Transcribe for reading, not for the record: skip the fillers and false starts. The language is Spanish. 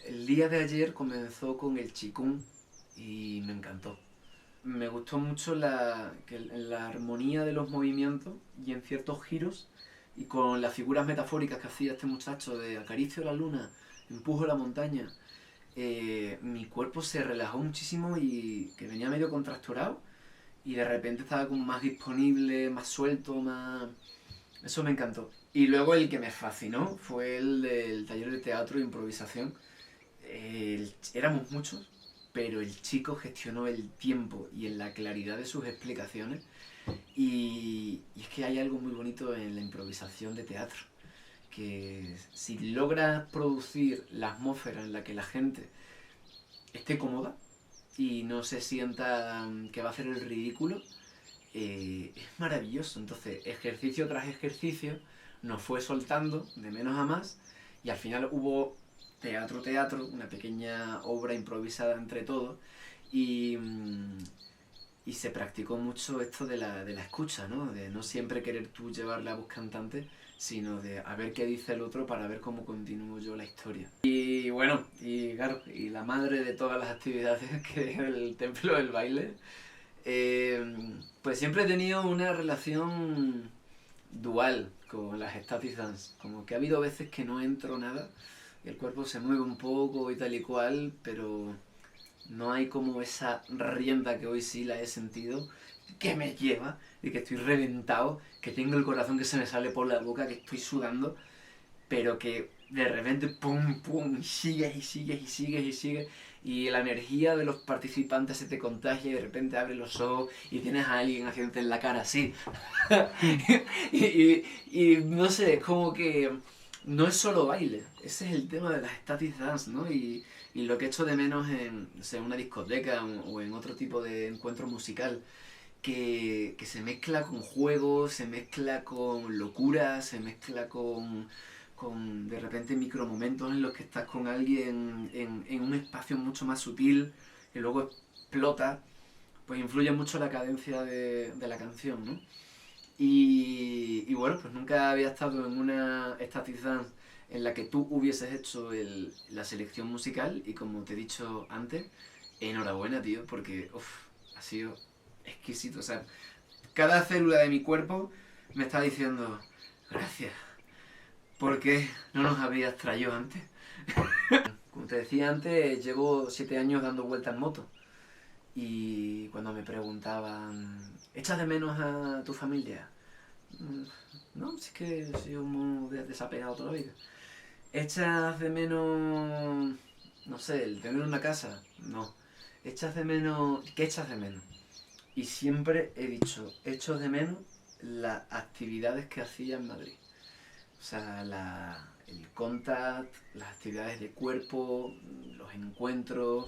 El día de ayer comenzó con el Qigong y me encantó. Me gustó mucho la armonía de los movimientos y en ciertos giros y con las figuras metafóricas que hacía este muchacho de acaricio la luna, empujo la montaña. Mi cuerpo se relajó muchísimo y que venía medio contracturado y de repente estaba como más disponible, más suelto, más... Eso me encantó. Y luego el que me fascinó fue el del taller de teatro e improvisación. Éramos muchos, pero el chico gestionó el tiempo y en la claridad de sus explicaciones. Y es que hay algo muy bonito en la improvisación de teatro, que si logras producir la atmósfera en la que la gente esté cómoda y no se sienta que va a hacer el ridículo, es maravilloso. Entonces, ejercicio tras ejercicio, nos fue soltando de menos a más y al final hubo teatro, una pequeña obra improvisada entre todos y, y se practicó mucho esto de la escucha, ¿no? De no siempre querer tú llevar la voz cantante, sino de a ver qué dice el otro para ver cómo continúo yo la historia. Y bueno, y claro, y la madre de todas las actividades que es el templo del baile, pues siempre he tenido una relación dual con las static dance. Como que ha habido veces que no entro nada y el cuerpo se mueve un poco y tal y cual, pero no hay como esa rienda que hoy sí la he sentido, que me lleva y que estoy reventado, que tengo el corazón que se me sale por la boca, que estoy sudando, pero que de repente pum pum y sigues y sigues y sigues y sigues y la energía de los participantes se te contagia y de repente abres los ojos y tienes a alguien haciéndote en la cara así y no sé, es como que no es solo baile, ese es el tema de las static dance, ¿no? Y lo que echo de menos en, o sea, una discoteca o en otro tipo de encuentro musical, que se mezcla con juegos, se mezcla con locura, se mezcla con de repente micromomentos en los que estás con alguien en un espacio mucho más sutil, que luego explota, pues influye mucho la cadencia de la canción, ¿no? Y bueno, pues nunca había estado en una static dance en la que tú hubieses hecho la selección musical y como te he dicho antes, enhorabuena, tío, porque ha sido exquisito. O sea, cada célula de mi cuerpo me está diciendo, gracias, ¿por qué no nos habías traído antes? Como te decía antes, llevo 7 años dando vueltas en moto. Y cuando me preguntaban, ¿echas de menos a tu familia? Mm, No, sí que he sido muy desapegado toda la vida. ¿Echas de menos, no sé, el tener una casa? No. ¿Echas de menos, qué echas de menos? Y siempre he dicho, echo de menos las actividades que hacía en Madrid. O sea, el contact, las actividades de cuerpo, los encuentros,